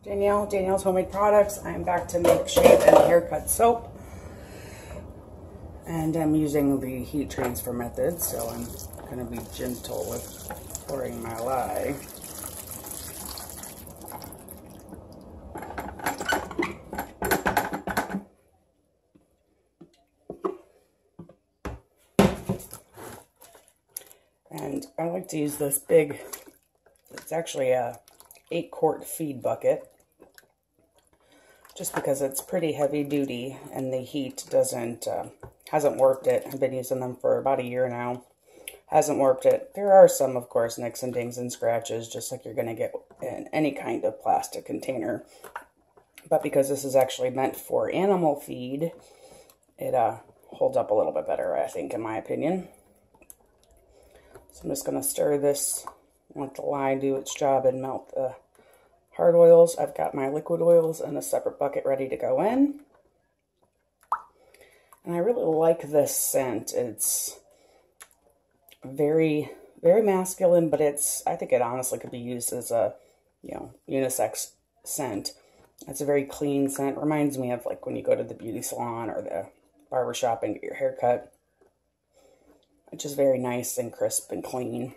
Danielle's Homemade Products. I'm back to make shave and haircut soap. And I'm using the heat transfer method, so I'm going to be gentle with pouring my lye. And I like to use this big, it's actually a 8-quart feed bucket, just because it's pretty heavy duty and the heat hasn't warped it. I've been using them for about a year now. Hasn't warped it. There are some, of course, nicks and dings and scratches, just like you're going to get in any kind of plastic container. But because this is actually meant for animal feed, it holds up a little bit better, I think, in my opinion. So I'm just going to stir this, let the lye do its job and melt the hard oils. I've got my liquid oils in a separate bucket ready to go in. And I really like this scent. It's very, very masculine, but I think it honestly could be used as a, unisex scent. It's a very clean scent. Reminds me of like when you go to the beauty salon or the barbershop and get your hair cut. It's just very nice and crisp and clean.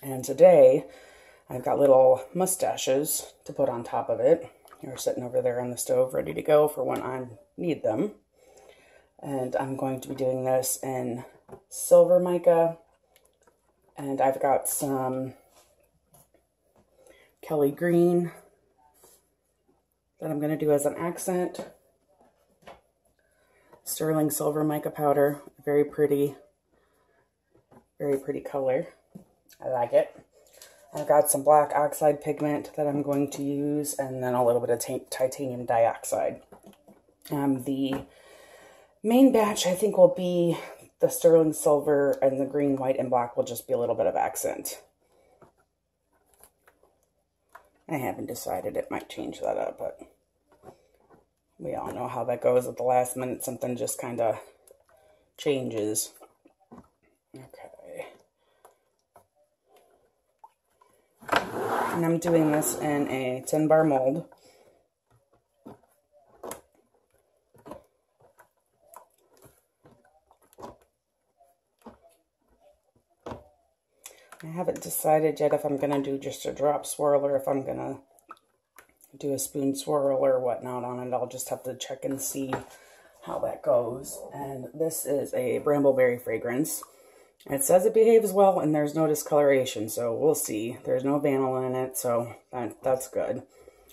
And today, I've got little mustaches to put on top of it. They're sitting over there on the stove ready to go for when I need them. And I'm going to be doing this in silver mica. And I've got some Kelly green that I'm going to do as an accent. Sterling silver mica powder. Very pretty color. I like it. I've got some black oxide pigment that I'm going to use, and then a little bit of titanium dioxide. The main batch, I think, will be the sterling silver, and the green, white, and black will just be a little bit of accent. I haven't decided. It might change that up, but we all know how that goes at the last minute. Something just kind of changes. Okay. And I'm doing this in a 10-bar mold. I haven't decided yet if I'm going to do just a drop swirl or if I'm going to do a spoon swirl or whatnot on it. I'll just have to check and see how that goes. And this is a brambleberry fragrance. It says it behaves well and there's no discoloration, so we'll see. There's no vanilla in it, so that's good.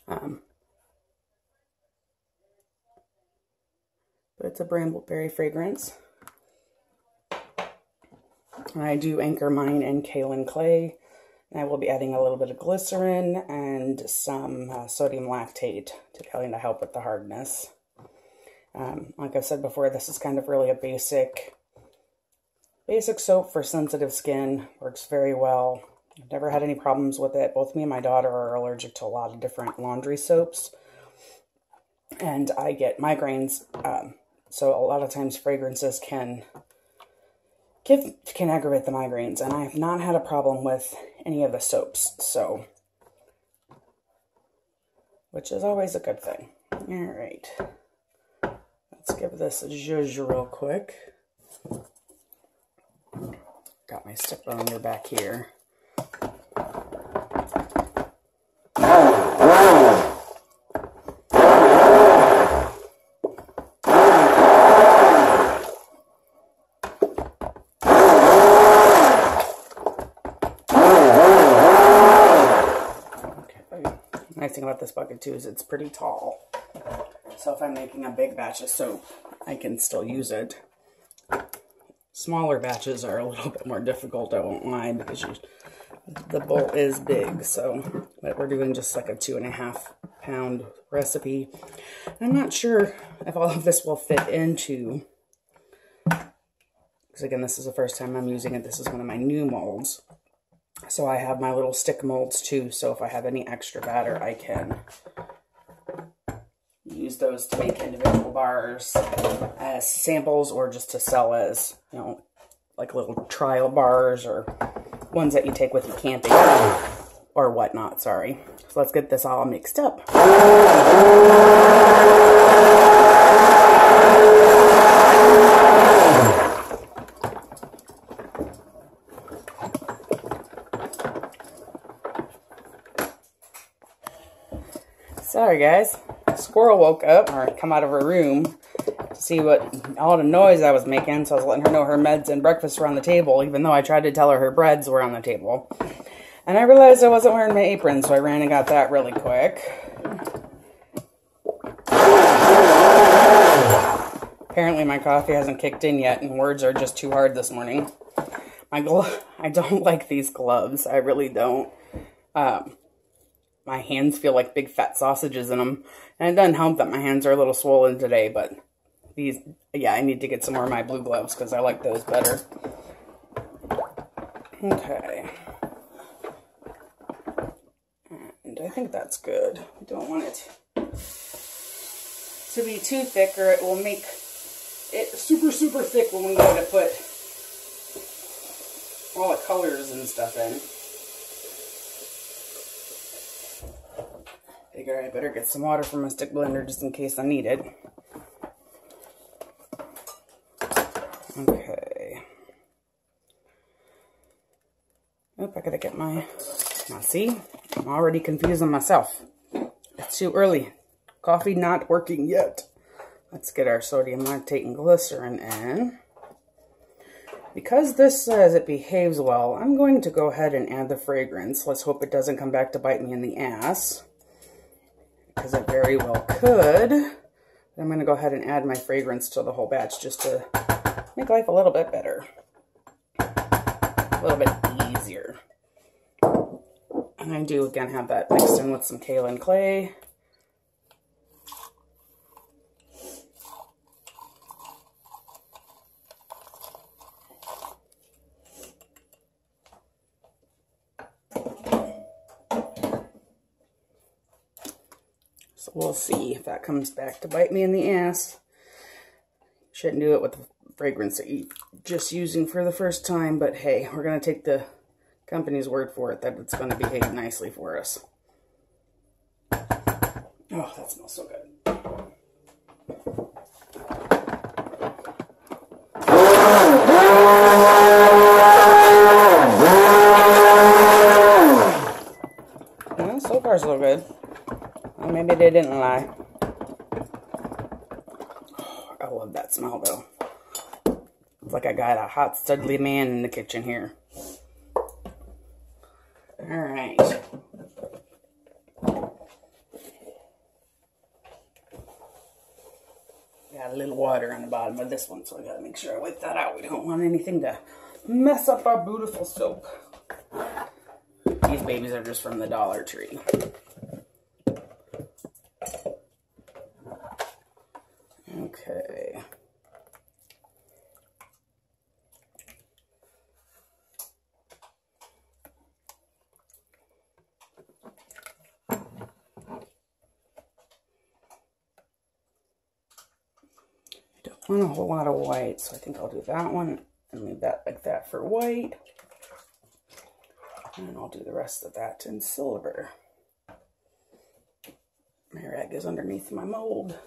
But it's a brambleberry fragrance. And I do anchor mine in kaolin clay. And I will be adding a little bit of glycerin and some sodium lactate to kind of help with the hardness. Like I've said before, this is kind of really a basic soap for sensitive skin. Works very well. I've never had any problems with it. Both me and my daughter are allergic to a lot of different laundry soaps. And I get migraines. So a lot of times fragrances can aggravate the migraines. And I have not had a problem with any of the soaps. So, which is always a good thing. All right. Let's give this a zhuzh real quick. Got my step under back here. Nice thing about this bucket too is it's pretty tall. So if I'm making a big batch of soap, I can still use it. Smaller batches are a little bit more difficult, I won't lie, because the bowl is big. So, but we're doing just like a 2.5 pound recipe. I'm not sure if all of this will fit into, because again, this is the first time I'm using it. This is one of my new molds. So I have my little stick molds too. So if I have any extra batter, I can use those to make individual bars as samples or just to sell as, like little trial bars or ones that you take with you camping or whatnot, sorry. So let's get this all mixed up. Sorry guys, Squirrel woke up, or come out of her room to see what all the noise I was making, so I was letting her know her meds and breakfast were on the table, even though I tried to tell her her breads were on the table. And I realized I wasn't wearing my apron, so I ran and got that really quick. Apparently my coffee hasn't kicked in yet, and words are just too hard this morning. I don't like these gloves, I really don't. My hands feel like big fat sausages in them. And it doesn't help that my hands are a little swollen today, but these, yeah, I need to get some more of my blue gloves because I like those better. Okay. And I think that's good. I don't want it to be too thick or it will make it super, super thick when we go to put all the colors and stuff in. Figure I better get some water from my stick blender just in case I need it. Okay. Oop, I gotta get my... Now see, I'm already confusing myself. It's too early. Coffee not working yet. Let's get our sodium lactate and glycerin in. Because this says it behaves well, I'm going to go ahead and add the fragrance. Let's hope it doesn't come back to bite me in the ass. Because it very well could. I'm going to go ahead and add my fragrance to the whole batch just to make life a little bit better. A little bit easier. And I do again have that mixed in with some kaolin clay. So we'll see if that comes back to bite me in the ass. Shouldn't do it with the fragrance that you're just using for the first time, but hey, we're going to take the company's word for it that it's going to behave nicely for us. Oh, that smells so good. Well, so far so good. Well, maybe they didn't lie. Oh, I love that smell though. It's like I got a hot, studly man in the kitchen here. Alright. Got a little water on the bottom of this one, so I gotta make sure I wipe that out. We don't want anything to mess up our beautiful soap. These babies are just from the Dollar Tree. Okay. I don't want a whole lot of white, so I think I'll do that one and leave that like that for white. And I'll do the rest of that in silver. My rag is underneath my mold.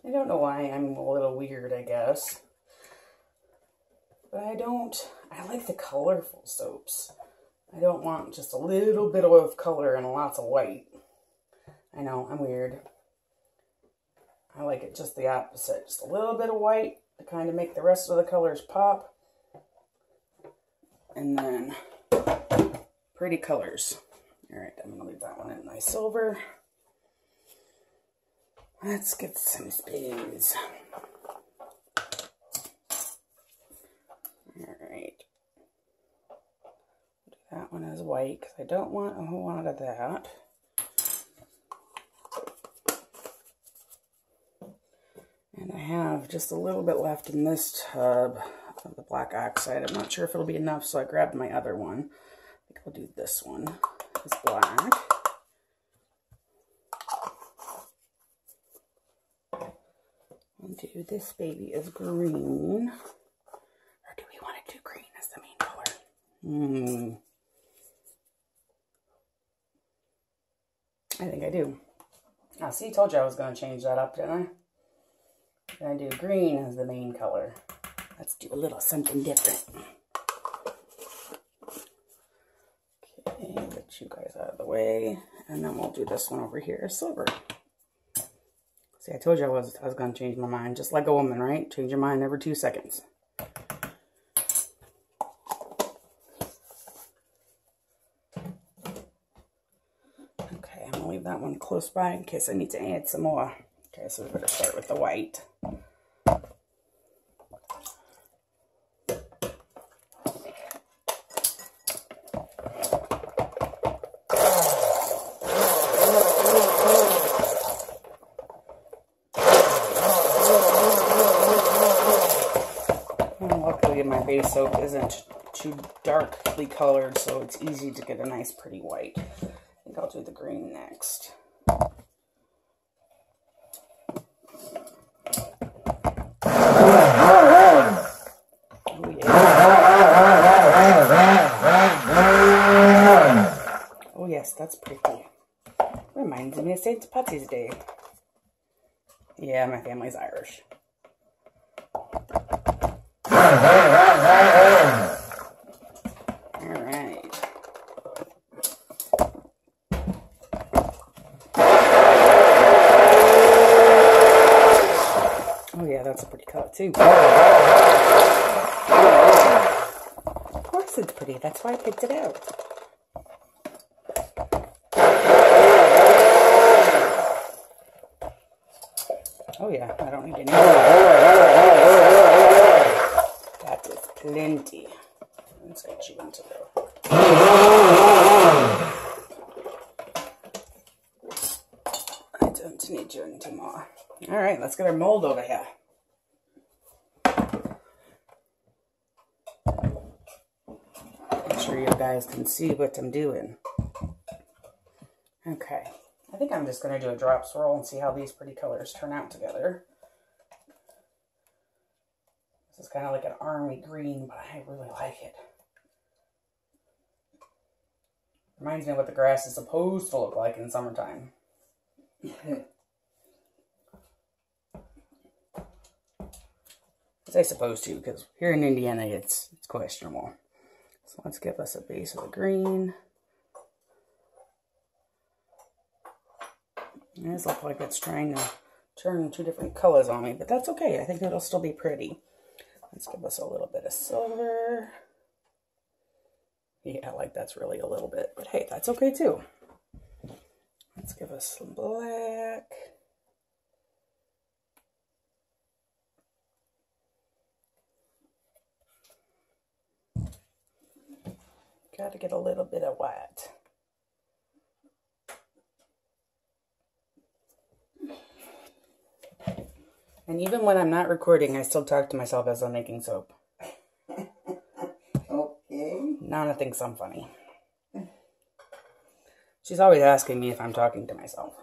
I don't know why I'm a little weird, I guess. But I like the colorful soaps. I don't want just a little bit of color and lots of white. I know, I'm weird. I like it just the opposite. Just a little bit of white to kind of make the rest of the colors pop. And then pretty colors. Alright, I'm going to leave that one in nice silver. Let's get some spades. Alright. Do that one as white because I don't want a whole lot of that. And I have just a little bit left in this tub of the black oxide. I'm not sure if it'll be enough, so I grabbed my other one. I think I'll do this one. It's black. I'll do this baby as green. I think I do. Now, see, told you I was going to change that up, didn't I? I'm going to do green as the main color. Let's do a little something different. Okay, get you guys out of the way. And then we'll do this one over here, silver. See, I told you I was going to change my mind. Just like a woman, right? Change your mind every 2 seconds. Okay, I'm going to leave that one close by in case I need to add some more. Okay, so we better start with the white. Luckily, my base soap isn't too darkly colored, so it's easy to get a nice pretty white. I think I'll do the green next. Oh yes, that's pretty. Reminds me of St. Patty's Day. Yeah, my family's Irish. Alright. Oh yeah, that's a pretty color too. Of course it's pretty, that's why I picked it out. Oh yeah, I don't need any more. That is plenty. Let's get you into there. I don't need you into more. Alright, let's get our mold over here. Make sure you guys can see what I'm doing. Okay. I think I'm just going to do a drop swirl and see how these pretty colors turn out together. This is kind of like an army green, but I really like it. Reminds me of what the grass is supposed to look like in summertime. I say supposed to, because here in Indiana it's questionable. So let's give us a base of the green. It does look like it's trying to turn two different colors on me, but that's okay. I think it'll still be pretty. Let's give us a little bit of silver. Yeah, like that's really a little bit, but hey, that's okay too. Let's give us some black. Got to get a little bit of white. And even when I'm not recording, I still talk to myself as I'm making soap. Okay. Nana thinks I'm funny. She's always asking me if I'm talking to myself.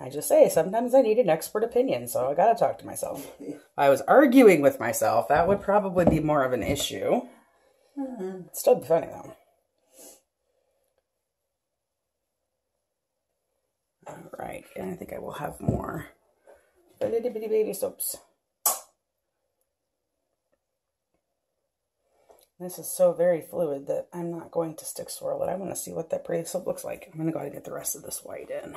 I just say, sometimes I need an expert opinion, so I gotta talk to myself. If I was arguing with myself, that would probably be more of an issue. It'd still be funny, though. Alright, and I think I will have more little bitty baby soaps. This is so very fluid that I'm not going to stick swirl it. I want to see what that pretty soap looks like. I'm going to go ahead and get the rest of this white in.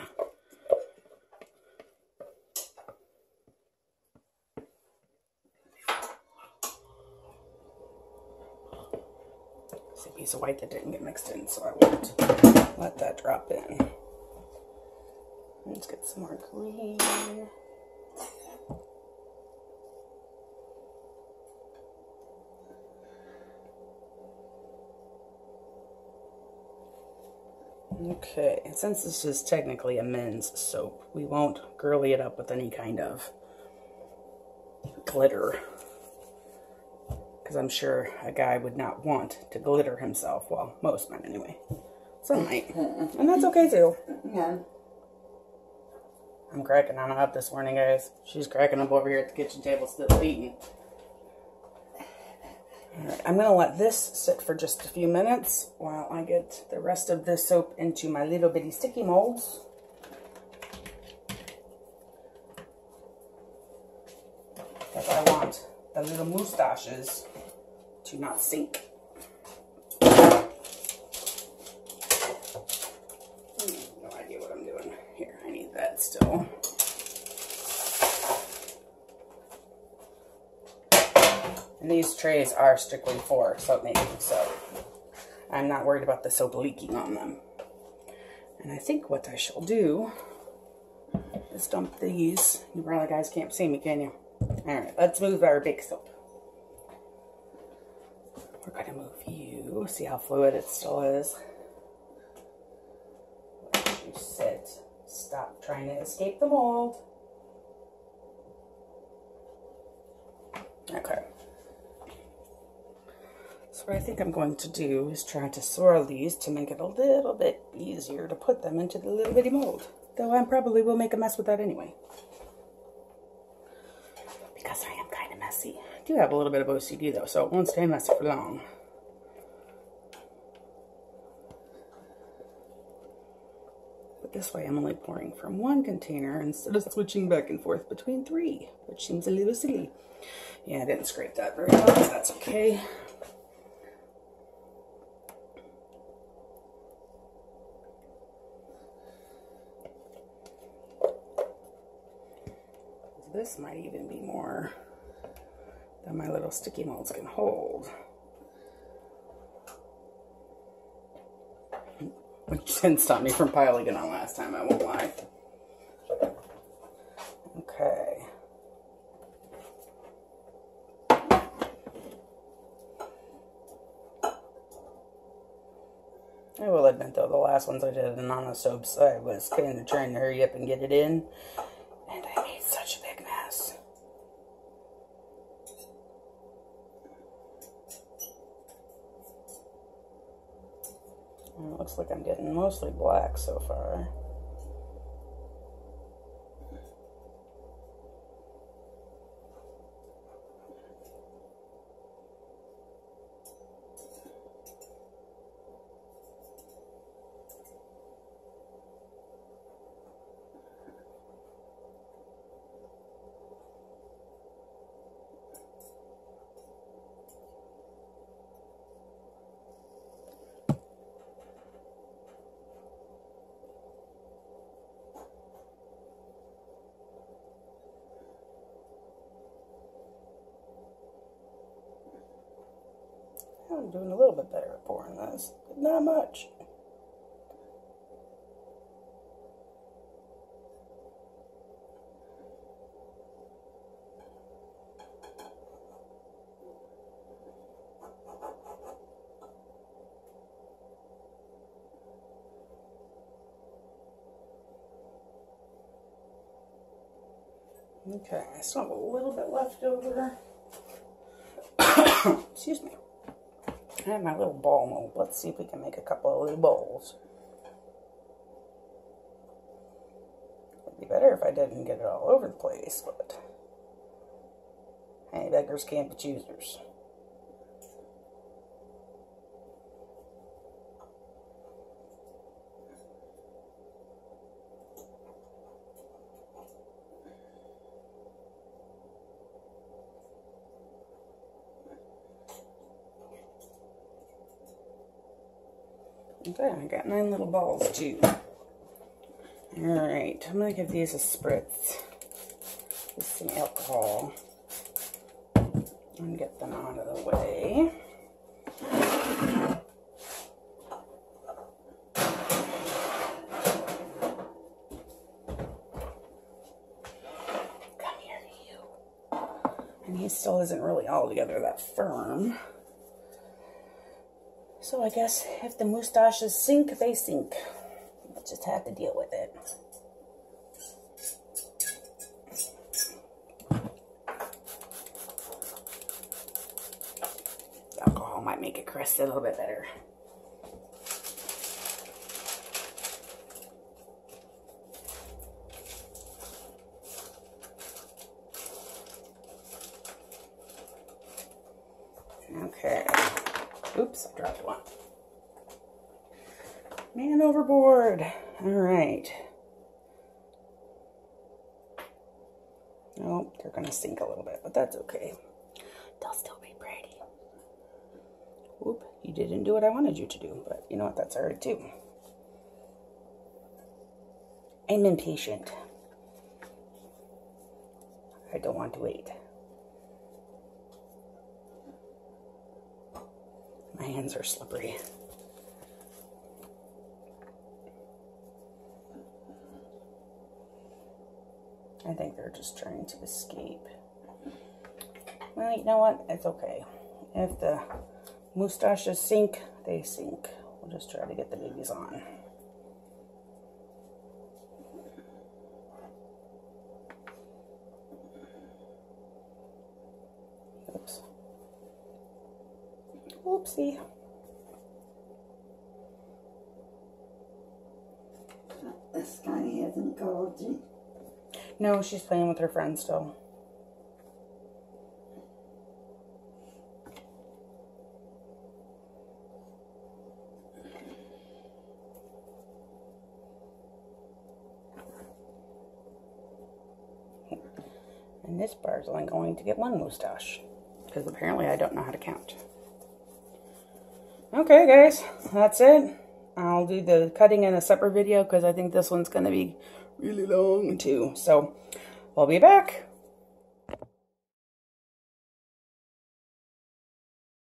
It's a piece of white that didn't get mixed in, so I won't let that drop in. Let's get some more green. Okay, and since this is technically a men's soap, we won't girly it up with any kind of glitter. Because I'm sure a guy would not want to glitter himself. Well, most men anyway. Some might. And that's okay too. Yeah. I'm cracking Nana up this morning, guys. She's cracking up over here at the kitchen table still eating. All right, I'm going to let this sit for just a few minutes while I get the rest of this soap into my little bitty sticky molds. Because I want the little moustaches to not sink. No idea what I'm doing. Here, I need that still. And these trays are strictly for soap making, so I'm not worried about the soap leaking on them. And I think what I shall do is dump these. You probably guys can't see me, can you? Alright, let's move our big soap. We're going to move you. See how fluid it still is? Let you sit. Stop trying to escape the mold. Okay. So what I think I'm going to do is try to swirl these to make it a little bit easier to put them into the little bitty mold. Though I probably will make a mess with that anyway. Because I am kind of messy. I do have a little bit of OCD though, so it won't stay messy for long. But this way I'm only pouring from one container instead of switching back and forth between 3, which seems a little silly. Yeah, I didn't scrape that very well, but that's okay. This might even be more than my little sticky molds can hold. Which didn't stop me from piling it on last time, I won't lie. Okay. I will admit though, the last ones I did in on the soaps, I was kind of trying to hurry up and get it in. And I made such a big mess. And it looks like I'm getting mostly black so far. I'm doing a little bit better at pouring this, but not much. Okay, I still have a little bit left over. Excuse me. I have my little ball mold. Let's see if we can make a couple of little bowls. It'd be better if I didn't get it all over the place, but hey, beggars can't be choosers. Okay, I got 9 little balls too. Alright, I'm going to give these a spritz with some alcohol and get them out of the way. Come here, you. And he still isn't really all together that firm. So I guess if the moustaches sink, they sink. We'll just have to deal with it. The alcohol might make it crest a little bit better. Okay. Dropped one. Man overboard. All right. Oh, they're going to sink a little bit, but that's okay. They'll still be pretty. Whoop, you didn't do what I wanted you to do, but you know what? That's all right, too. I'm impatient. I don't want to wait. My hands are slippery. I think they're just trying to escape. Well, you know what? It's okay. If the mustaches sink, they sink. We'll just try to get the babies on. Oops. Oopsie. This guy hasn't called you. No, she's playing with her friends still. And this bar's only going to get one mustache, because apparently I don't know how to count. Okay, guys, that's it. I'll do the cutting in a separate video, because I think this one's going to be really long, too. So, we'll be back.